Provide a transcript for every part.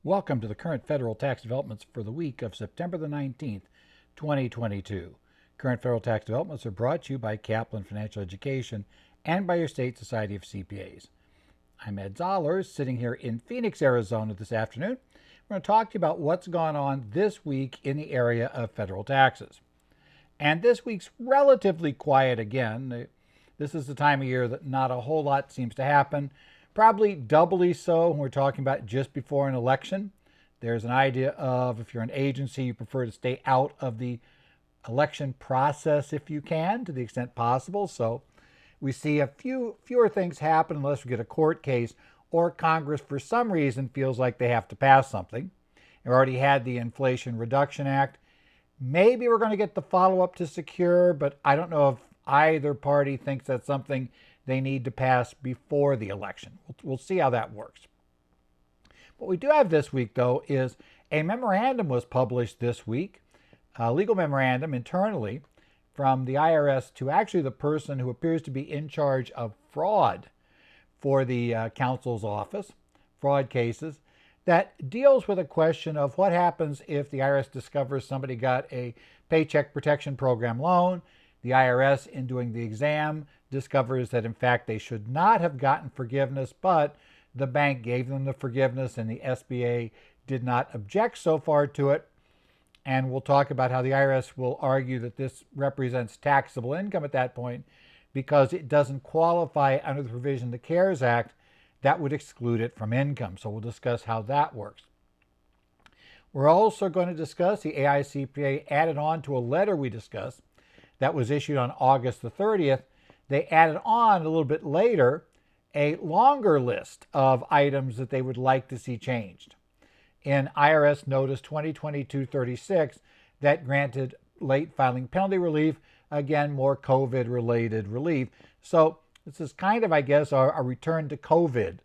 Welcome to the current federal tax developments for the week of September the 19th, 2022. Current federal tax developments are brought to you by Kaplan Financial Education and by your state society of CPAs. I'm Ed Zollers, sitting here in Phoenix, Arizona this afternoon. We're going to talk to you about what's gone on this week in the area of federal taxes. And this week's relatively quiet again. This is the time of year that not a whole lot seems to happen. Probably doubly so when we're talking about just before an election. There's an idea of if you're an agency, you prefer to stay out of the election process if you can, to the extent possible. So we see a fewer things happen unless we get a court case or Congress for some reason feels like they have to pass something. We already had the Inflation Reduction Act. Maybe we're going to get the follow-up to Secure, but I don't know if either party thinks that's something they need to pass before the election. We'll see how that works. What we do have this week, though, is a memorandum was published this week, a legal memorandum internally from the IRS to actually the person who appears to be in charge of fraud for the counsel's office, fraud cases, that deals with a question of what happens if the IRS discovers somebody got a Paycheck Protection Program loan. The IRS, in doing the exam, discovers that in fact they should not have gotten forgiveness, but the bank gave them the forgiveness and the SBA did not object so far to it. And we'll talk about how the IRS will argue that this represents taxable income at that point because it doesn't qualify under the provision of the CARES Act that would exclude it from income. So we'll discuss how that works. We're also going to discuss the AICPA added on to a letter we discussed that was issued on August the 30th. They added on a little bit later a longer list of items that they would like to see changed. In IRS Notice 2022-36 that granted late filing penalty relief, again, more COVID-related relief. So this is kind of, I guess, our return to COVID,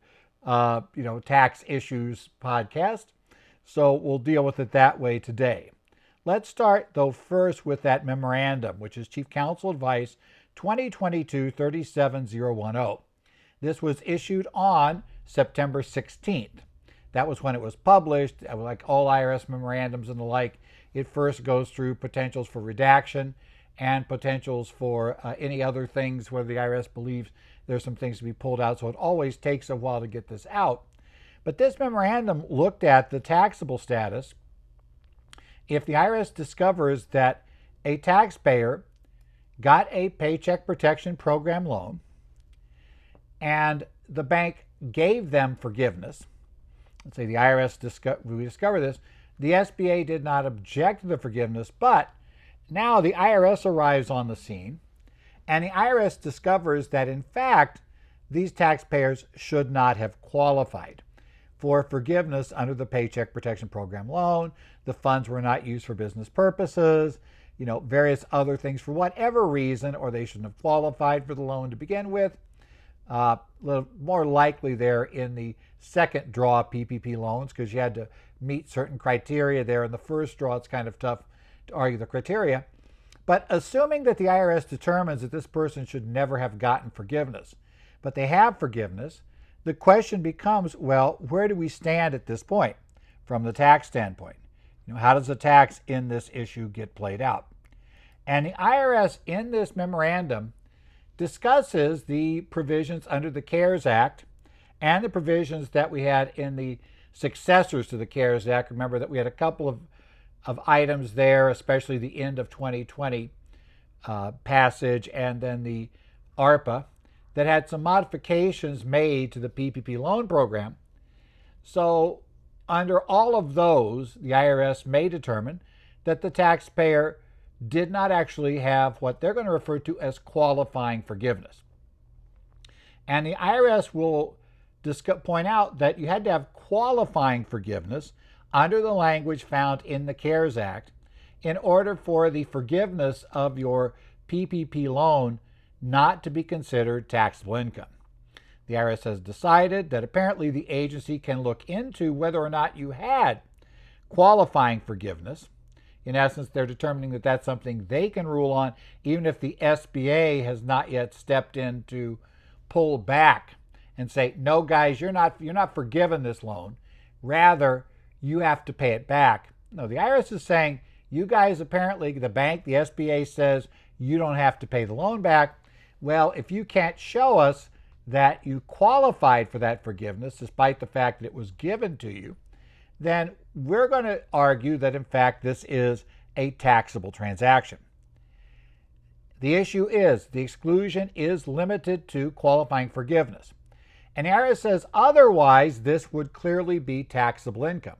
tax issues podcast. So we'll deal with it that way today. Let's start, though, first with that memorandum, which is Chief Counsel Advice 2022-37010. This was issued on September 16th. That was when it was published. Like all IRS memorandums and the like, it first goes through potentials for redaction and potentials for any other things where the IRS believes there's some things to be pulled out. So it always takes a while to get this out. But this memorandum looked at the taxable status if the IRS discovers that a taxpayer got a Paycheck Protection Program loan and the bank gave them forgiveness. Let's say the IRS we discover this. The SBA did not object to the forgiveness, but now the IRS arrives on the scene and the IRS discovers that in fact these taxpayers should not have qualified for forgiveness under the Paycheck Protection Program loan. The funds were not used for business purposes, various other things for whatever reason, or they shouldn't have qualified for the loan to begin with. A little more likely there in the second draw PPP loans because you had to meet certain criteria there. In the first draw, it's kind of tough to argue the criteria. But assuming that the IRS determines that this person should never have gotten forgiveness, but they have forgiveness, the question becomes, well, where do we stand at this point from the tax standpoint? How does the tax in this issue get played out? And the IRS in this memorandum discusses the provisions under the CARES Act and the provisions that we had in the successors to the CARES Act. Remember that we had a couple of items there, especially the end of 2020 passage and then the Aicpa, that had some modifications made to the PPP loan program. So under all of those, the IRS may determine that the taxpayer did not actually have what they're going to refer to as qualifying forgiveness. And the IRS will point out that you had to have qualifying forgiveness under the language found in the CARES Act in order for the forgiveness of your PPP loan not to be considered taxable income. The IRS has decided that apparently the agency can look into whether or not you had qualifying forgiveness. In essence, they're determining that that's something they can rule on, even if the SBA has not yet stepped in to pull back and say, no, guys, you're not forgiven this loan. Rather, you have to pay it back. No, the IRS is saying, you guys apparently, the bank, the SBA says you don't have to pay the loan back. Well, if you can't show us that you qualified for that forgiveness, despite the fact that it was given to you, then we're going to argue that, in fact, this is a taxable transaction. The issue is the exclusion is limited to qualifying forgiveness. And the IRS says otherwise, this would clearly be taxable income.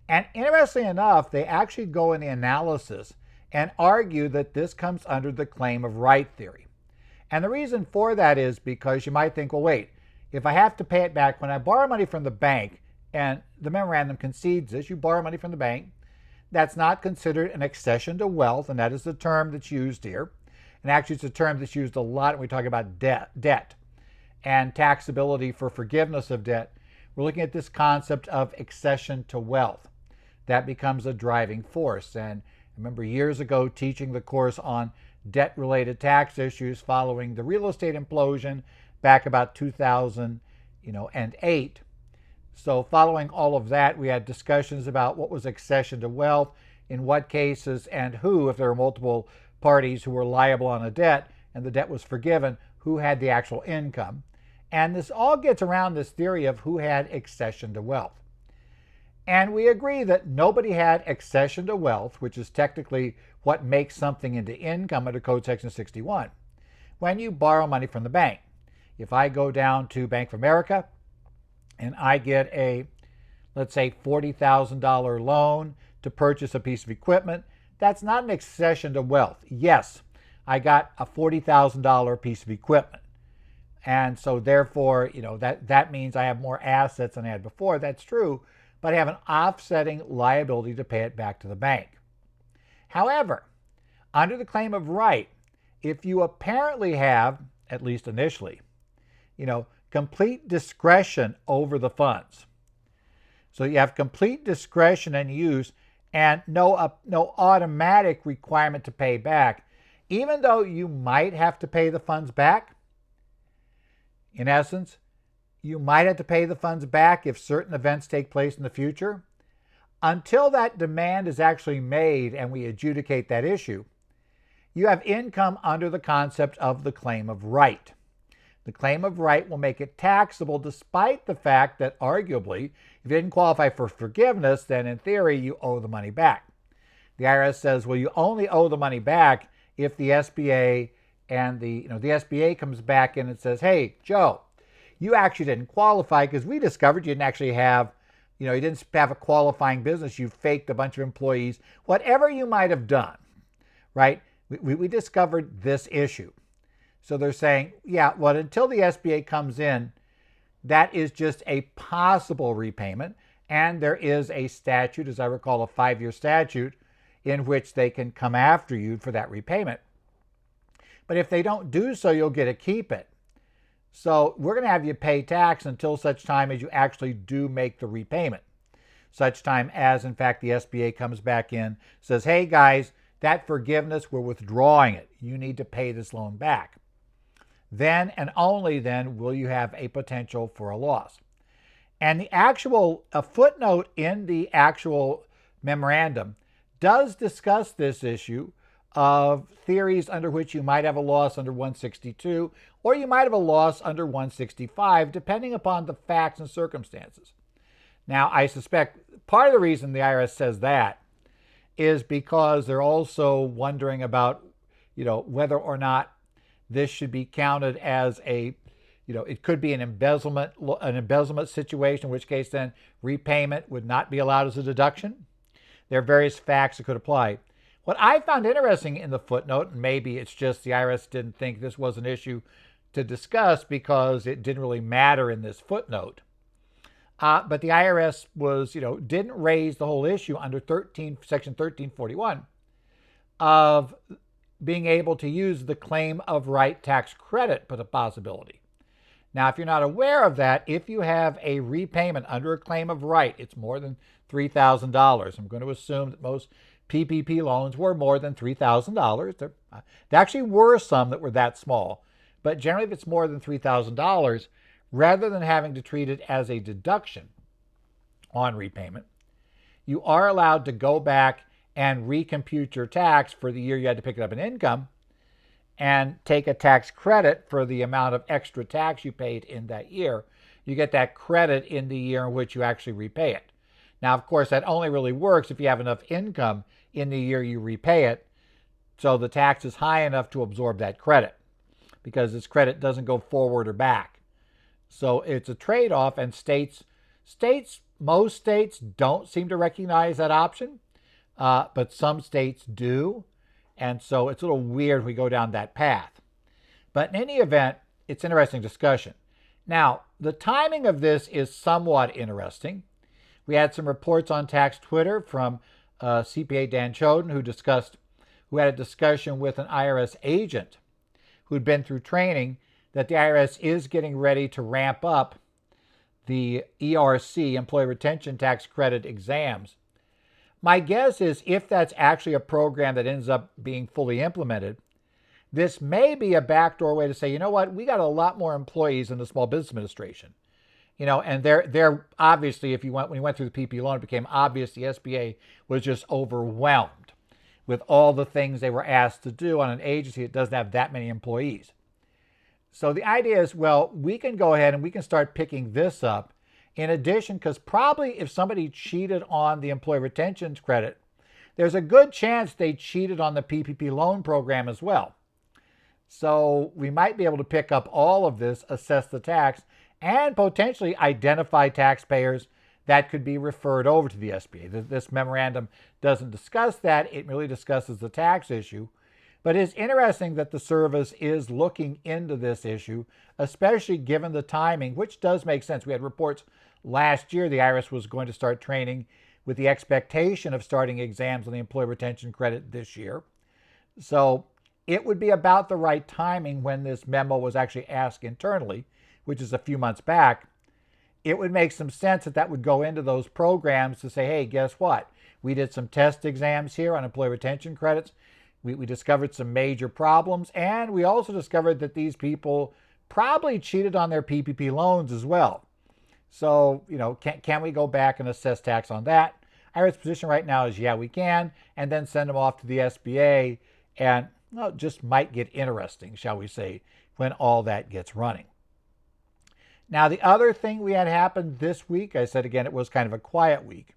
And interestingly enough, they actually go in the analysis and argue that this comes under the claim of right theory. And the reason for that is because you might think, well, wait, if I have to pay it back when I borrow money from the bank, and the memorandum concedes this, you borrow money from the bank, that's not considered an accession to wealth, and that is the term that's used here. And actually, it's a term that's used a lot when we talk about debt and taxability for forgiveness of debt. We're looking at this concept of accession to wealth. That becomes a driving force. And I remember years ago teaching the course on debt-related tax issues following the real estate implosion back about 2008. So following all of that, we had discussions about what was accession to wealth, in what cases, and who, if there were multiple parties who were liable on a debt and the debt was forgiven, who had the actual income. And this all gets around this theory of who had accession to wealth. And we agree that nobody had accession to wealth, which is technically what makes something into income under Code Section 61, when you borrow money from the bank. If I go down to Bank of America and I get a, let's say, $40,000 loan to purchase a piece of equipment, that's not an accession to wealth. Yes, I got a $40,000 piece of equipment. And so therefore, that means I have more assets than I had before. That's true, but I have an offsetting liability to pay it back to the bank. However, under the claim of right, if you apparently have, at least initially, complete discretion over the funds. So you have complete discretion and use and no automatic requirement to pay back, even though you might have to pay the funds back. In essence, you might have to pay the funds back if certain events take place in the future. Until that demand is actually made and we adjudicate that issue, you have income under the concept of the claim of right. The claim of right will make it taxable despite the fact that arguably, if you didn't qualify for forgiveness, then in theory you owe the money back. The IRS says, well, you only owe the money back if the SBA and the SBA comes back in and says, hey, Joe, you actually didn't qualify because we discovered you didn't actually have, you didn't have a qualifying business. You faked a bunch of employees, whatever you might have done, right? We discovered this issue. So they're saying, yeah, well, until the SBA comes in, that is just a possible repayment. And there is a statute, as I recall, a 5-year statute, in which they can come after you for that repayment. But if they don't do so, you'll get to keep it. So we're going to have you pay tax until such time as you actually do make the repayment. Such time as, in fact, the SBA comes back in, says, hey, guys, that forgiveness, we're withdrawing it. You need to pay this loan back. Then and only then will you have a potential for a loss. And the actual footnote in the actual memorandum does discuss this issue of theories under which you might have a loss under 162 or you might have a loss under 165, depending upon the facts and circumstances. Now, I suspect part of the reason the IRS says that is because they're also wondering about, whether or not this should be counted as a, it could be an embezzlement situation, in which case then repayment would not be allowed as a deduction. There are various facts that could apply. What I found interesting in the footnote, and maybe it's just the IRS didn't think this was an issue to discuss because it didn't really matter in this footnote. But the IRS was, didn't raise the whole issue under Section 1341 of being able to use the claim of right tax credit as a possibility. Now, if you're not aware of that, if you have a repayment under a claim of right, it's more than $3,000. I'm going to assume that most PPP loans were more than $3,000. There actually were some that were that small. But generally, if it's more than $3,000, rather than having to treat it as a deduction on repayment, you are allowed to go back and recompute your tax for the year you had to pick it up in income and take a tax credit for the amount of extra tax you paid in that year. You get that credit in the year in which you actually repay it. Now, of course, that only really works if you have enough income in the year you repay it, so the tax is high enough to absorb that credit, because this credit doesn't go forward or back. So it's a trade-off, and most states don't seem to recognize that option, but some states do, and so it's a little weird if we go down that path. But in any event, it's an interesting discussion. Now, the timing of this is somewhat interesting. We had some reports on Tax Twitter from CPA Dan Choden, who had a discussion with an IRS agent who'd been through training that the IRS is getting ready to ramp up the ERC, Employee Retention Tax Credit exams. My guess is if that's actually a program that ends up being fully implemented, this may be a backdoor way to say, you know what, we got a lot more employees in the Small Business Administration. And they're obviously, when you went through the PPP loan, it became obvious the SBA was just overwhelmed with all the things they were asked to do on an agency that doesn't have that many employees. So the idea is, well, we can go ahead and we can start picking this up in addition, because probably if somebody cheated on the employee retention credit, there's a good chance they cheated on the PPP loan program as well. So we might be able to pick up all of this, assess the tax, and potentially identify taxpayers that could be referred over to the SBA. This memorandum doesn't discuss that. It really discusses the tax issue. But it's interesting that the service is looking into this issue, especially given the timing, which does make sense. We had reports last year the IRS was going to start training with the expectation of starting exams on the employee retention credit this year. So it would be about the right timing when this memo was actually asked internally, which is a few months back. It would make some sense that would go into those programs to say, hey, guess what? We did some test exams here on employee retention credits. We discovered some major problems, and we also discovered that these people probably cheated on their PPP loans as well. So, can we go back and assess tax on that? IRS position right now is, yeah, we can, and then send them off to the SBA, and it just might get interesting, shall we say, when all that gets running. Now, the other thing we had happen this week, I said again, it was kind of a quiet week,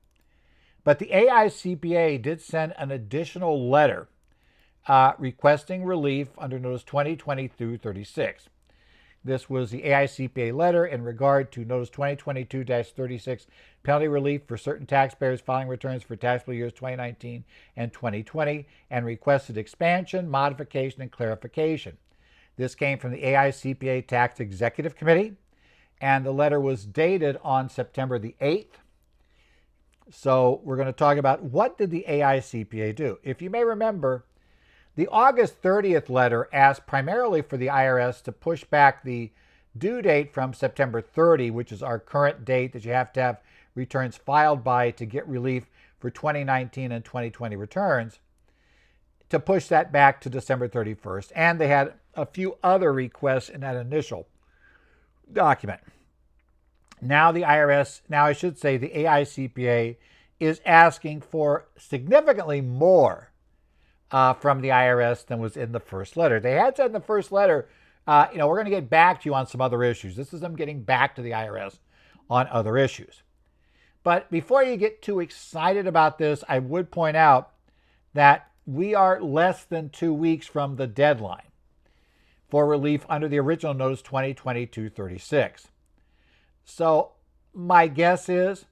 but the AICPA did send an additional letter requesting relief under Notice 2020-36. This was the AICPA letter in regard to Notice 2022-36 penalty relief for certain taxpayers filing returns for taxable years 2019 and 2020, and requested expansion, modification, and clarification. This came from the AICPA Tax Executive Committee, and the letter was dated on September the 8th. So we're going to talk about what did the AICPA do. If you may remember, the August 30th letter asked primarily for the IRS to push back the due date from September 30, which is our current date that you have to have returns filed by to get relief for 2019 and 2020 returns, to push that back to December 31st. And they had a few other requests in that initial document. Now the AICPA is asking for significantly more from the IRS than was in the first letter. They had said in the first letter, we're going to get back to you on some other issues. This is them getting back to the IRS on other issues. But before you get too excited about this, I would point out that we are less than 2 weeks from the deadline for relief under the original Notice 2020-36. So my guess is,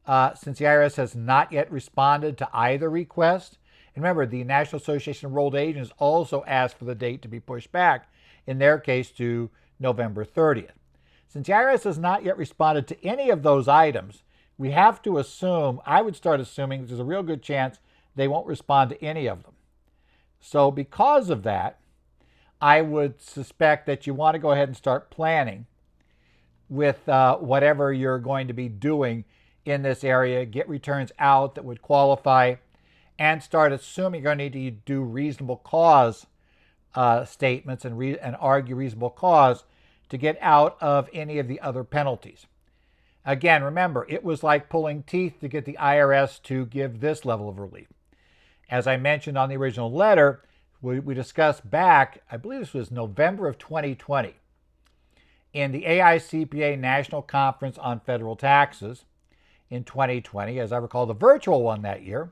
since the IRS has not yet responded to either request, and remember, the National Association of Enrolled Agents also asked for the date to be pushed back, in their case to November 30th. Since the IRS has not yet responded to any of those items, we have to assume, I would start assuming there's a real good chance they won't respond to any of them. So because of that, I would suspect that you want to go ahead and start planning with whatever you're going to be doing in this area, get returns out that would qualify, and start assuming you're going to need to do reasonable cause statements and argue reasonable cause to get out of any of the other penalties. Again, remember, it was like pulling teeth to get the IRS to give this level of relief. As I mentioned on the original letter, we discussed back, I believe this was November of 2020, in the AICPA National Conference on Federal Taxes in 2020, as I recall, the virtual one that year.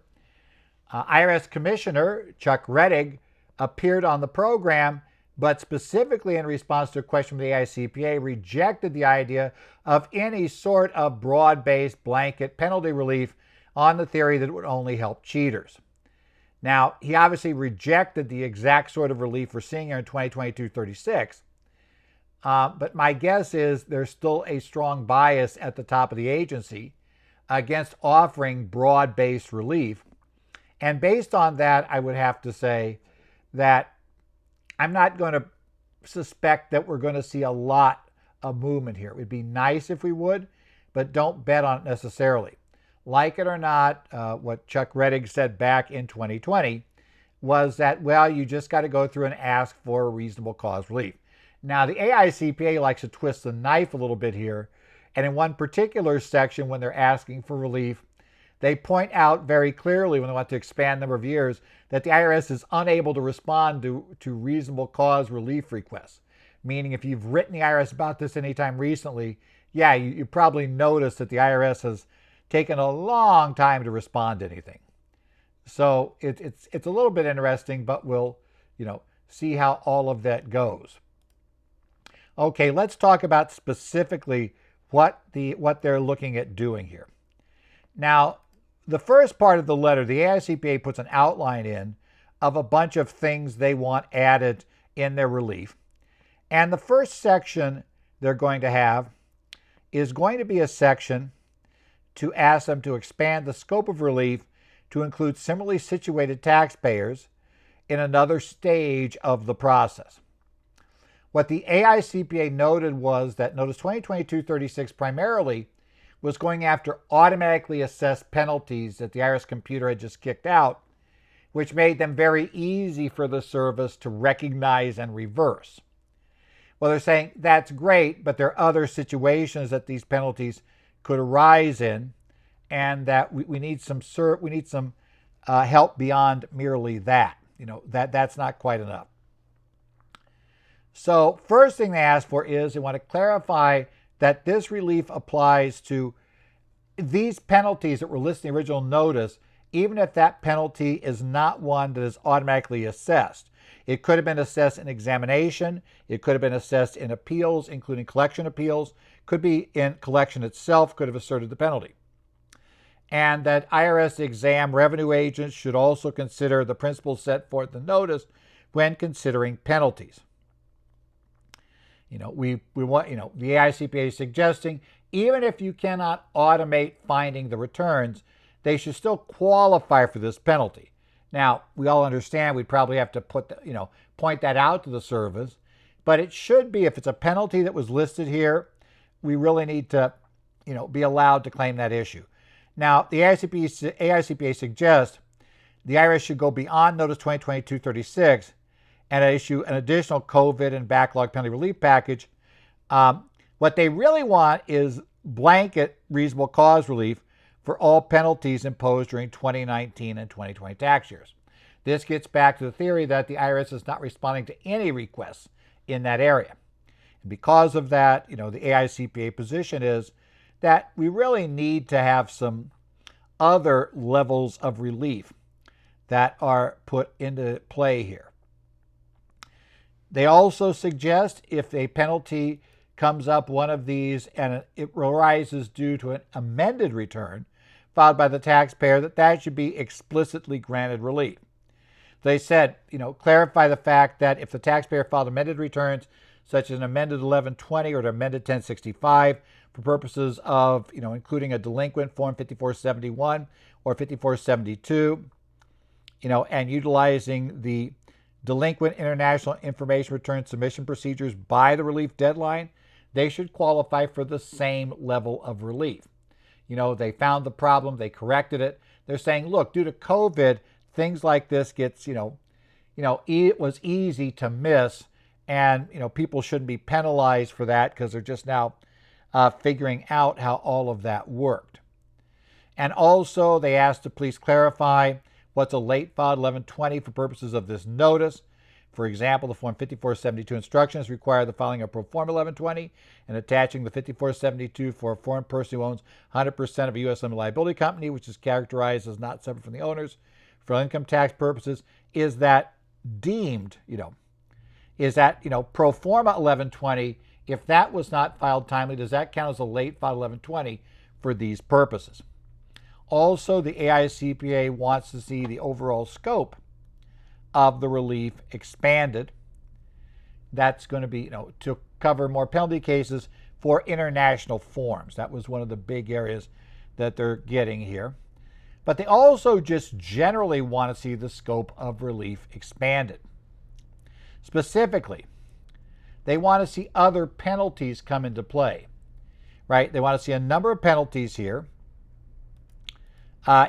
IRS Commissioner Chuck Rettig appeared on the program, but specifically in response to a question from the AICPA, rejected the idea of any sort of broad-based blanket penalty relief on the theory that it would only help cheaters. Now, he obviously rejected the exact sort of relief we're seeing here in 2022-36, but my guess is there's still a strong bias at the top of the agency against offering broad-based relief. And based on that, I would have to say that I'm not going to suspect that we're going to see a lot of movement here. It would be nice if we would, but don't bet on it necessarily. Like it or not, what Chuck Rettig said back in 2020 was that, well, you just got to go through and ask for reasonable cause relief. Now, the AICPA likes to twist the knife a little bit here, and in one particular section, when they're asking for relief, they point out very clearly, when they want to expand the number of years, that the IRS is unable to respond to reasonable cause relief requests. Meaning, if you've written the IRS about this anytime recently, yeah, you probably noticed that the IRS has taken a long time to respond to anything. So it's a little bit interesting, but we'll see how all of that goes. Okay, let's talk about specifically what they're looking at doing here. Now, the first part of the letter, the AICPA puts an outline in of a bunch of things they want added in their relief. And the first section they're going to have is going to be a section to ask them to expand the scope of relief to include similarly situated taxpayers in another stage of the process. What the AICPA noted was that Notice 2022-36 primarily was going after automatically assessed penalties that the IRS computer had just kicked out, which made them very easy for the service to recognize and reverse. Well, they're saying that's great, but there are other situations that these penalties could arise in, and that we need some help beyond merely that. That's not quite enough. So first thing they ask for is they want to clarify that this relief applies to these penalties that were listed in the original notice, even if that penalty is not one that is automatically assessed. It could have been assessed in examination. It could have been assessed in appeals, including collection appeals. Could be in collection itself, could have asserted the penalty. And that IRS exam revenue agents should also consider the principles set forth in the notice when considering penalties. We want, the AICPA is suggesting even if you cannot automate finding the returns, they should still qualify for this penalty. Now, we all understand we'd probably have to point that out to the service, but it should be, if it's a penalty that was listed here, we really need to, be allowed to claim that issue. Now, the AICPA suggests the IRS should go beyond Notice 2022-36 and issue an additional COVID and backlog penalty relief package. What they really want is blanket reasonable cause relief for all penalties imposed during 2019 and 2020 tax years. This gets back to the theory that the IRS is not responding to any requests in that area. And because of that, the AICPA position is that we really need to have some other levels of relief that are put into play here. They also suggest if a penalty comes up, one of these, and it arises due to an amended return filed by the taxpayer, that should be explicitly granted relief. They said, clarify the fact that if the taxpayer filed amended returns, such as an amended 1120 or an amended 1065, for purposes of, including a delinquent Form 5471 or 5472, and utilizing the delinquent international information return submission procedures by the relief deadline, they should qualify for the same level of relief. They found the problem, they corrected it. They're saying, look, due to COVID, things like this gets, it was easy to miss, and, people shouldn't be penalized for that because they're just now figuring out how all of that worked. And also, they asked to please clarify what's a late filed 1120 for purposes of this notice. For example, the Form 5472 instructions require the filing of pro forma 1120 and attaching the 5472 for a foreign person who owns 100% of a U.S. limited liability company, which is characterized as not separate from the owners for income tax purposes. Is that deemed, pro forma 1120, if that was not filed timely, does that count as a late filed 1120 for these purposes? Also, the AICPA wants to see the overall scope of the relief expanded. That's going to be, to cover more penalty cases for international forms. That was one of the big areas that they're getting here. But they also just generally want to see the scope of relief expanded. Specifically, they want to see other penalties come into play, right? They want to see a number of penalties here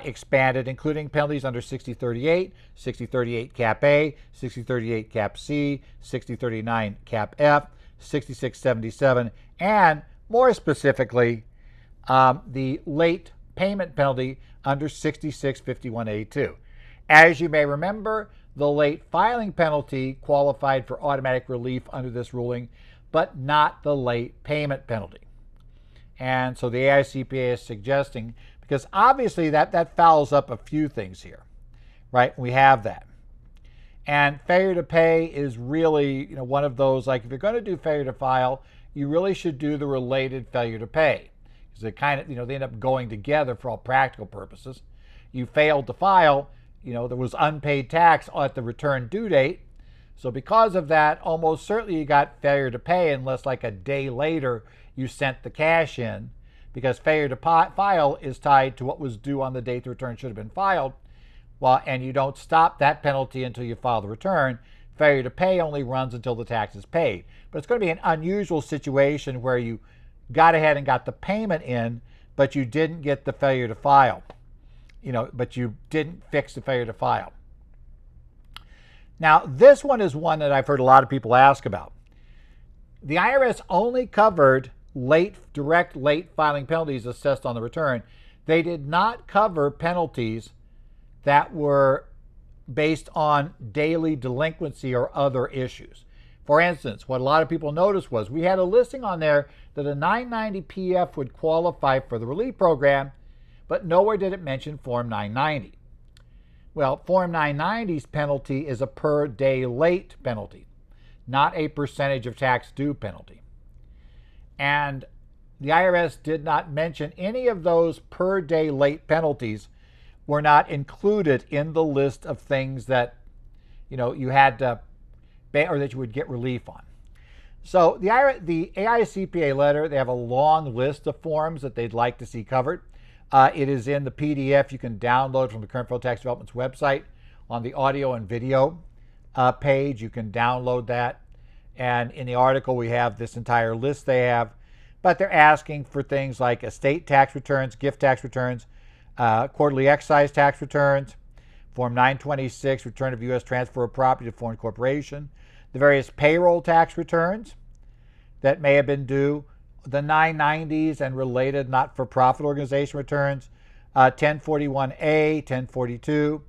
expanded, including penalties under 6038, 6038 Cap A, 6038 Cap C, 6039 Cap F, 6677, and more specifically, the late payment penalty under 6651A2. As you may remember, the late filing penalty qualified for automatic relief under this ruling, but not the late payment penalty. And so the AICPA is suggesting, because obviously that fouls up a few things here, right? We have that. And failure to pay is really, one of those, like if you're going to do failure to file, you really should do the related failure to pay. Because they kind of, they end up going together for all practical purposes. You failed to file, there was unpaid tax at the return due date. So because of that, almost certainly you got failure to pay unless like a day later you sent the cash in, because failure to file is tied to what was due on the date the return should have been filed. And you don't stop that penalty until you file the return. Failure to pay only runs until the tax is paid. But it's going to be an unusual situation where you got ahead and got the payment in, but you didn't get the failure to file. But you didn't fix the failure to file. Now, this one is one that I've heard a lot of people ask about. The IRS only covered direct late filing penalties assessed on the return. They did not cover penalties that were based on daily delinquency or other issues. For instance, what a lot of people noticed was we had a listing on there that a 990 PF would qualify for the relief program, but nowhere did it mention Form 990. Well, Form 990's penalty is a per day late penalty, not a percentage of tax due penalty. And the IRS did not mention any of those per day late penalties were not included in the list of things that, you had to pay or that you would get relief on. So the AICPA letter, they have a long list of forms that they'd like to see covered. It is in the PDF you can download from the Current Federal Tax Development's website on the audio and video page. You can download that. And in the article, we have this entire list they have. But they're asking for things like estate tax returns, gift tax returns, quarterly excise tax returns, Form 926, return of U.S. transfer of property to foreign corporation, the various payroll tax returns that may have been due, the 990s and related not-for-profit organization returns, 1041A, 1042,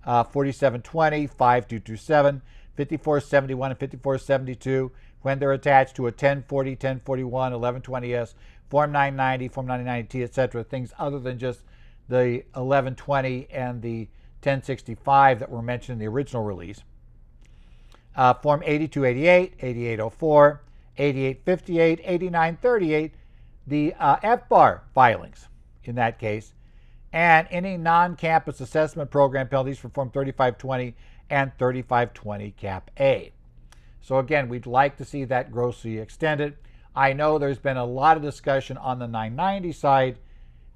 4720, 5227, 5471, and 5472, when they're attached to a 1040, 1041, 1120S, Form 990, Form 990T, etc., things other than just the 1120 and the 1065 that were mentioned in the original release. Form 8288, 8804, 8858, 8938, the FBAR filings in that case, and any non-campus assessment program penalties for Form 3520 and 3520 Cap A. So again, we'd like to see that grossly extended. I know there's been a lot of discussion on the 990 side,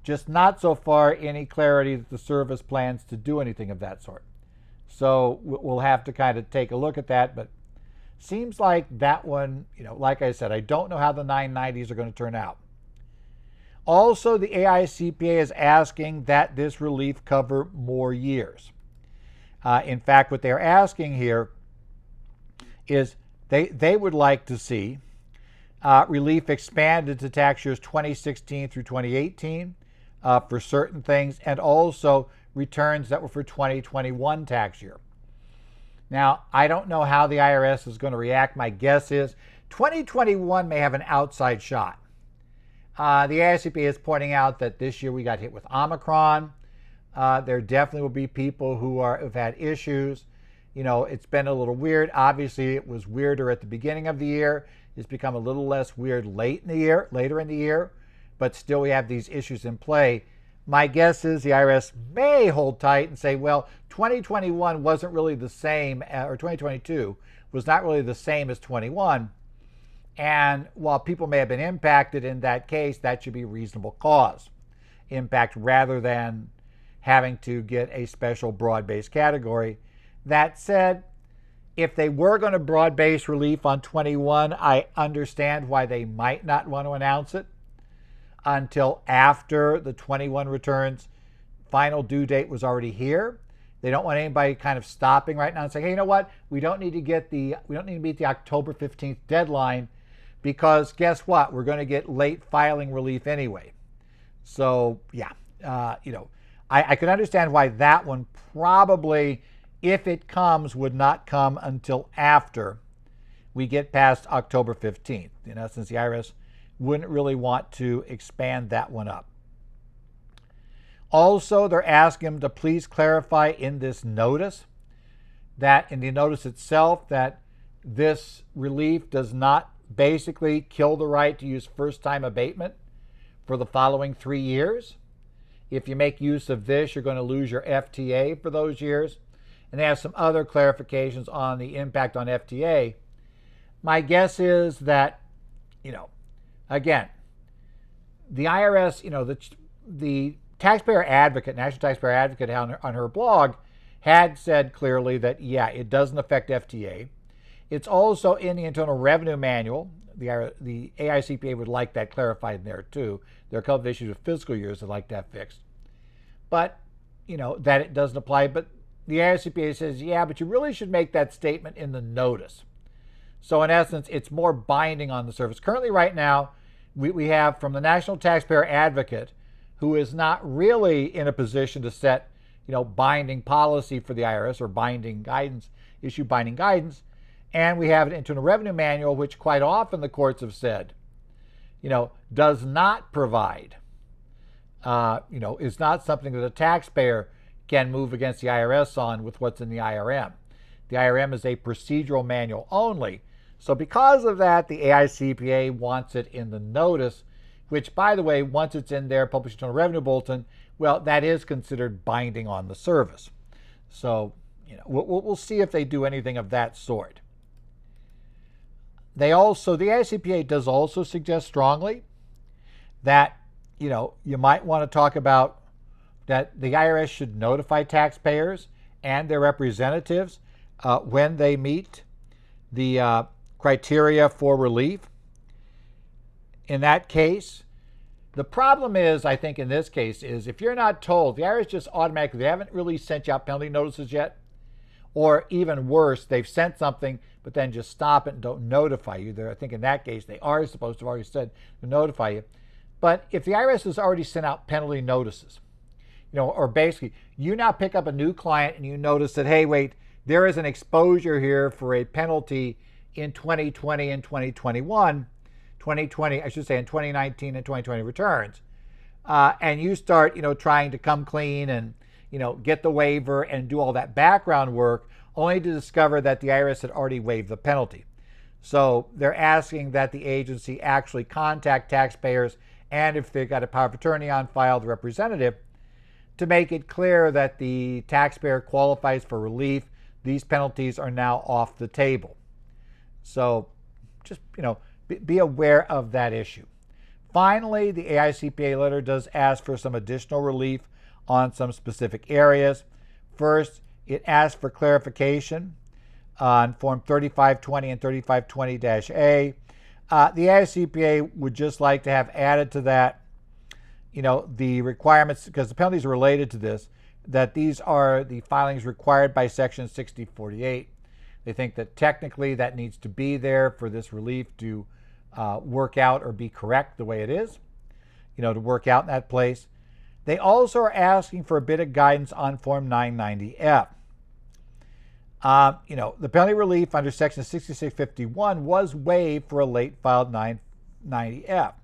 just not so far any clarity that the service plans to do anything of that sort. So we'll have to kind of take a look at that, but seems like that one, like I said, I don't know how the 990s are going to turn out. Also, the AICPA is asking that this relief cover more years. In fact, what they're asking here is they would like to see Relief expanded to tax years 2016 through 2018 for certain things, and also returns that were for 2021 tax year. Now, I don't know how the IRS is going to react. My guess is 2021 may have an outside shot. The Aicpa is pointing out that this year we got hit with Omicron. There definitely will be people who have had issues. You know, it's been a little weird. Obviously, it was weirder at the beginning of the year. It's become a little less weird later in the year, but still we have these issues in play. My guess is the IRS may hold tight and say, well, 2021 wasn't really the same, or 2022 was not really the same as 21. And while people may have been impacted in that case, that should be reasonable cause impact rather than having to get a special broad-based category. That said, if they were going to broad-based relief on 21, I understand why they might not want to announce it until after the 21 returns final due date was already here. They don't want anybody kind of stopping right now and saying, hey, you know what? We don't need to meet the October 15th deadline because guess what? We're going to get late filing relief anyway. So yeah, I can understand why that one probably, if it comes, would not come until after we get past October 15th. In essence, the IRS wouldn't really want to expand that one up. Also, they're asking him to please clarify in this notice that, in the notice itself, that this relief does not basically kill the right to use first-time abatement for the following 3 years. If you make use of this, you're going to lose your FTA for those years. And they have some other clarifications on the impact on FTA. My guess is that, again, the IRS, the taxpayer advocate, National Taxpayer Advocate on her blog had said clearly that, yeah, it doesn't affect FTA. It's also in the Internal Revenue Manual. The AICPA would like that clarified in there too. There are a couple of issues with fiscal years that like that fixed. But, that it doesn't apply. But the AICPA says, yeah, but you really should make that statement in the notice. So in essence, it's more binding on the service. Currently right now, we have from the National Taxpayer Advocate, who is not really in a position to set, binding policy for the IRS or binding guidance, issue binding guidance. And we have an Internal Revenue Manual, which quite often the courts have said, does not provide, is not something that a taxpayer can move against the IRS on with what's in the IRM. The IRM is a procedural manual only. So because of that, the AICPA wants it in the notice, which, by the way, once it's in their Published Internal Revenue Bulletin, well, that is considered binding on the service. So, we'll see if they do anything of that sort. The AICPA does also suggest strongly that, you might want to talk about that the IRS should notify taxpayers and their representatives when they meet the criteria for relief. In that case, the problem is, I think in this case, is if you're not told, the IRS just automatically, they haven't really sent you out penalty notices yet, or even worse, they've sent something, but then just stop it and don't notify you. I think in that case, they are supposed to have already said to notify you. But if the IRS has already sent out penalty notices, or basically, you now pick up a new client and you notice that, hey, wait, there is an exposure here for a penalty in 2020 and 2021, in 2019 and 2020 returns. And you start, trying to come clean and, get the waiver and do all that background work, only to discover that the IRS had already waived the penalty. So they're asking that the agency actually contact taxpayers, and if they've got a power of attorney on file, the representative, to make it clear that the taxpayer qualifies for relief. These penalties are now off the table. So just, be aware of that issue. Finally, the AICPA letter does ask for some additional relief on some specific areas. First, it asks for clarification on Form 3520 and 3520-A. The AICPA would just like to have added to that, the requirements, because the penalties are related to this, that these are the filings required by Section 6048. They think that technically that needs to be there for this relief to work out or be correct the way it is, to work out in that place. They also are asking for a bit of guidance on Form 990F. The penalty relief under Section 6651 was waived for a late filed 990F.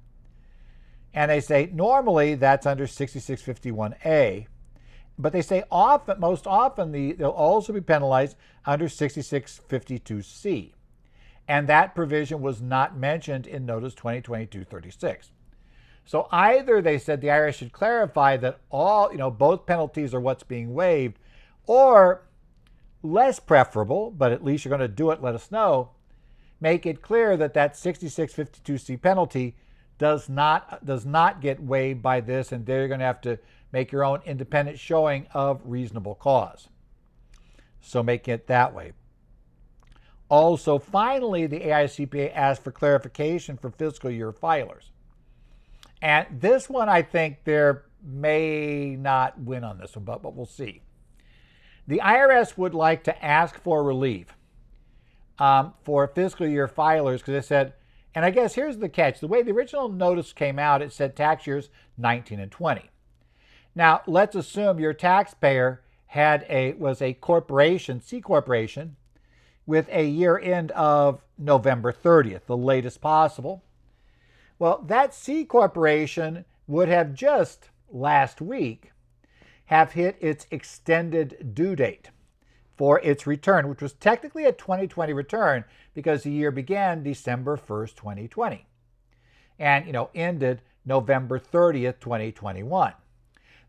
And they say normally that's under 6651A, but they say most often they'll also be penalized under 6652C. And that provision was not mentioned in Notice 2022-36. So either they said the IRS should clarify that both penalties are what's being waived, or less preferable, but at least you're going to do it, let us know, make it clear that 6652C penalty does not get waived by this, and they're going to have to make your own independent showing of reasonable cause. So make it that way. Also, finally, the AICPA asked for clarification for fiscal year filers. And this one, I think they may not win on this one, but we'll see. The IRS would like to ask for relief for fiscal year filers because they said, and I guess here's the catch. The way the original notice came out, it said tax years 19 and 20. Now, let's assume your taxpayer was a corporation, C corporation, with a year end of November 30th, the latest possible. Well, that C corporation would have just last week have hit its extended due date for its return, which was technically a 2020 return because the year began December 1st, 2020 and, ended November 30th, 2021.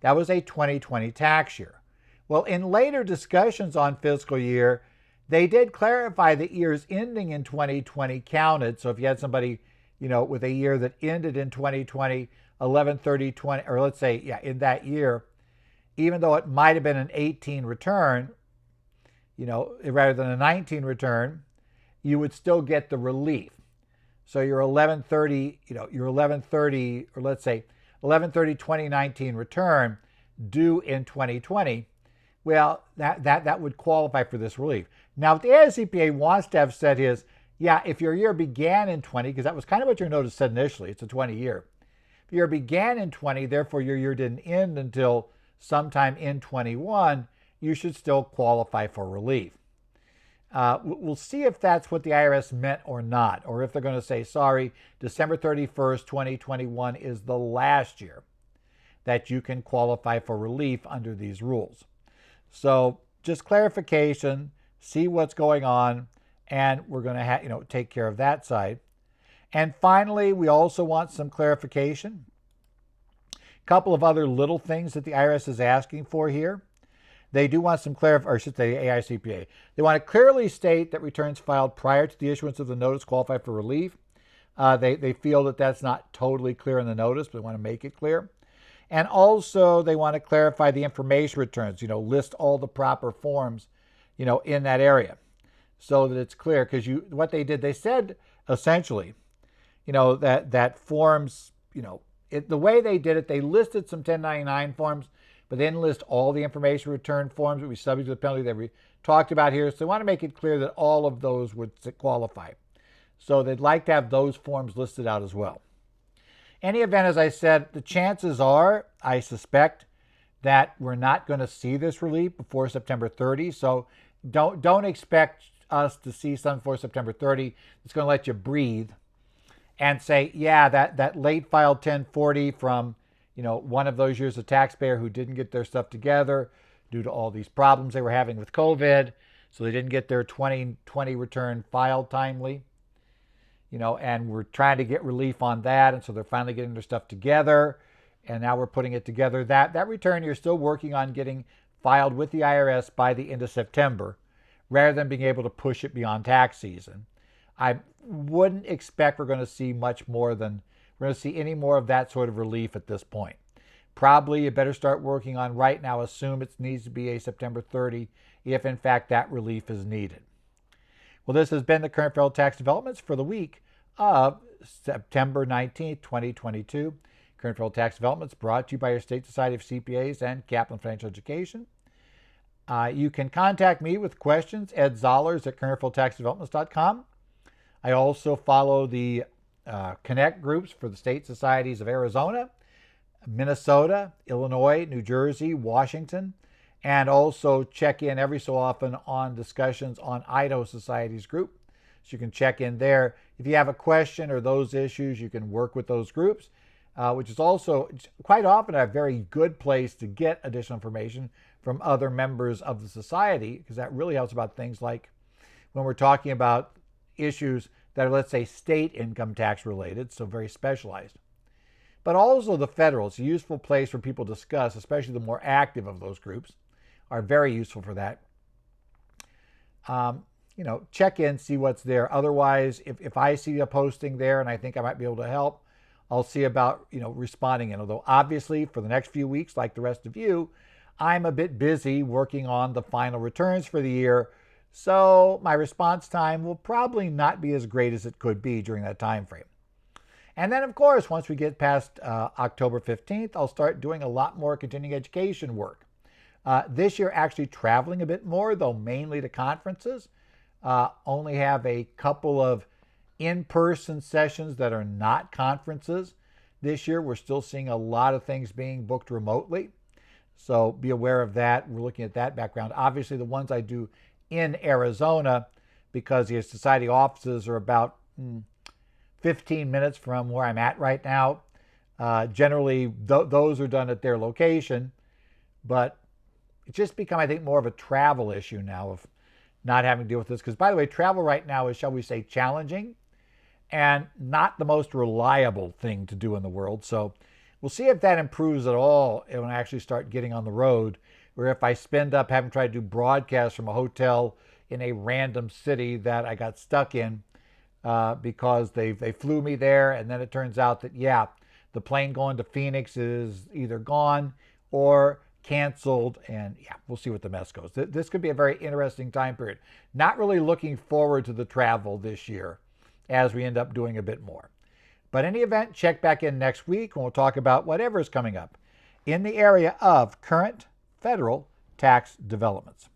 That was a 2020 tax year. Well, in later discussions on fiscal year, they did clarify that years ending in 2020 counted. So if you had somebody, with a year that ended in 2020, 11/30/20, or let's say, in that year, even though it might have been an 18 return, rather than a 19 return, you would still get the relief. So your 11/30, your 11/30, or let's say 11/30/2019 return due in 2020, well, that would qualify for this relief. Now, what the AICPA wants to have said is, if your year began in 20, because that was kind of what your notice said initially, it's a 20 year. If your year began in 20, therefore your year didn't end until sometime in 21, you should still qualify for relief. We'll see if that's what the IRS meant or not, or if they're going to say, sorry, December 31st, 2021 is the last year that you can qualify for relief under these rules. So just clarification, see what's going on, and we're going to take care of that side. And finally, we also want some clarification. A couple of other little things that the IRS is asking for here. They do want some clarification, or I should say AICPA. They want to clearly state that returns filed prior to the issuance of the notice qualify for relief. They feel that that's not totally clear in the notice, but they want to make it clear. And also, they want to clarify the information returns, list all the proper forms, in that area so that it's clear. Because what they did, they said essentially, that forms, the way they did it, they listed some 1099 forms, but they didn't list all the information return forms that would be subject to the penalty that we talked about here. So they want to make it clear that all of those would qualify. So they'd like to have those forms listed out as well. Any event, as I said, the chances are, I suspect, that we're not going to see this relief before September 30. So don't expect us to see something before September 30. It's going to let you breathe and say, that late filed 1040 from, one of those years, a taxpayer who didn't get their stuff together due to all these problems they were having with COVID. So they didn't get their 2020 return filed timely. And we're trying to get relief on that. And so they're finally getting their stuff together. And now we're putting it together. That return you're still working on getting filed with the IRS by the end of September, rather than being able to push it beyond tax season. I wouldn't expect we're going to see we're going to see any more of that sort of relief at this point. Probably you better start working on right now, assume it needs to be a September 30, if in fact that relief is needed. Well, this has been the current federal tax developments for the week of September 19th, 2022. Current federal tax developments brought to you by your State Society of CPAs and Kaplan Financial Education. You can contact me with questions, Ed Zollers at currentfederaltaxdevelopments.com. I also follow the connect groups for the state societies of Arizona, Minnesota, Illinois, New Jersey, Washington, and also check in every so often on discussions on Idaho Society's group. So you can check in there. If you have a question or those issues, you can work with those groups, which is also quite often a very good place to get additional information from other members of the society, because that really helps about things like when we're talking about issues that are, let's say, state income tax related, so very specialized. But also the federal. It's a useful place where people discuss, especially the more active of those groups, are very useful for that. Check in, see what's there. Otherwise, if I see a posting there and I think I might be able to help, I'll see about, responding in. Although obviously for the next few weeks, like the rest of you, I'm a bit busy working on the final returns for the year. So my response time will probably not be as great as it could be during that time frame. And then, of course, once we get past October 15th, I'll start doing a lot more continuing education work. This year, actually traveling a bit more, though mainly to conferences. Only have a couple of in-person sessions that are not conferences. This year, we're still seeing a lot of things being booked remotely. So be aware of that. We're looking at that background. Obviously, the ones I do in Arizona, because the society offices are about 15 minutes from where I'm at right now. Generally, those are done at their location, but it's just become, I think, more of a travel issue now of not having to deal with this. Because, by the way, travel right now is, shall we say, challenging and not the most reliable thing to do in the world. So we'll see if that improves at all when I actually start getting on the road, or if I spend up having tried to do broadcasts from a hotel in a random city that I got stuck in because they flew me there, and then it turns out that, the plane going to Phoenix is either gone or canceled, and we'll see what the mess goes. This could be a very interesting time period. Not really looking forward to the travel this year as we end up doing a bit more. But in any event, check back in next week and we'll talk about whatever is coming up in the area of current federal tax developments.